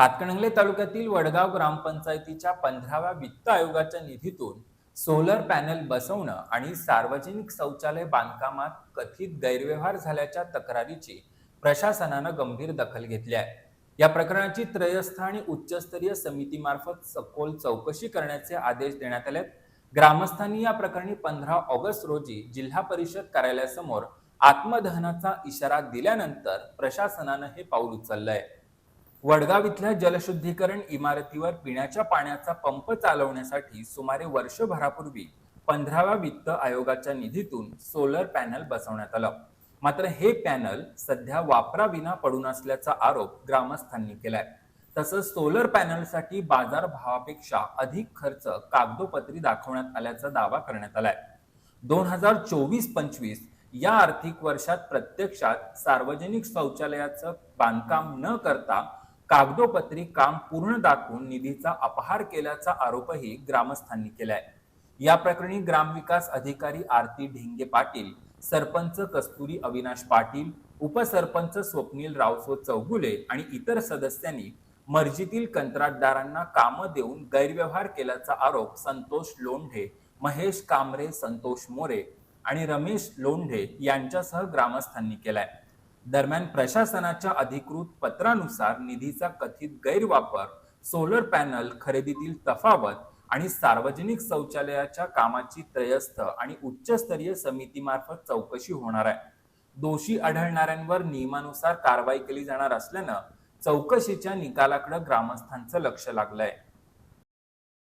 हातकणंगले तालुक्यातील वडगाव ग्रामपंचायतीच्या 15व्या वित्त आयोगाच्या निधीतून सोलर पॅनल बसवणं आणि सार्वजनिक शौचालय बांधकामात कथित गैरव्यवहार झाल्याच्या तक्रारीची प्रशासनानं गंभीर दखल घेतली आहे। या प्रकरणाची त्रयस्थ आणि उच्चस्तरीय समितीमार्फत सखोल चौकशी करण्याचे आदेश देण्यात आलेत। ग्रामस्थांनी या प्रकरणी 15 ऑगस्ट रोजी जिल्हा परिषद कार्यालयासमोर आत्मदहनाचा इशारा दिल्यानंतर प्रशासनानं हे पाऊल उचललंय। वडगाव इथल्या जलशुद्धीकरण इमारतीवर पिण्याच्या पाण्याचा पंप चालवण्यासाठी सुमारे वर्षभरापूर्वी 15व्या वित्त आयोगाच्या निधीतून सोलर पॅनल बसवण्यात आलं। मात्र हे पॅनल सध्या वापराविना पडून असल्याचा आरोप ग्रामस्थांनी केलाय। तसंच सोलर पॅनलसाठी बाजारभावापेक्षा अधिक खर्च कागदोपत्री दाखवण्यात आल्याचा दावा करण्यात आलाय। 2024-25 या आर्थिक वर्षात प्रत्यक्षात सार्वजनिक शौचालयाचं बांधकाम न करता कागदोपत्री काम पूर्ण दाखवून निधीचा अपहार केल्याचा आरोपही ग्रामस्थांनी केलाय। या प्रकरणी ग्रामविकास अधिकारी आरती ढिंगे पाटील, सरपंच कस्तुरी अविनाश पाटील, उपसरपंच स्वप्नील रावसो चौगुले आणि इतर सदस्यांनी मर्जीतील कंत्राटदारांना कामं देऊन गैरव्यवहार केल्याचा आरोप संतोष लोंढे, महेश कामरे, संतोष मोरे आणि रमेश लोंढे यांच्यासह ग्रामस्थांनी केलाय। दरम्यान प्रशासनाच्या अधिकृत पत्रानुसार निधीचा कथित गैरवापर, सोलर पॅनल खरेदीतील तफावत आणि सार्वजनिक शौचालयाच्या कामाची त्रयस्थ आणि उच्चस्तरीय समितीमार्फत चौकशी होणार आहे। दोषी आढळणाऱ्यांवर नियमानुसार कारवाई केली जाणार असल्यानं चौकशीच्या निकालाकडे ग्रामस्थांचं लक्ष लागलंय।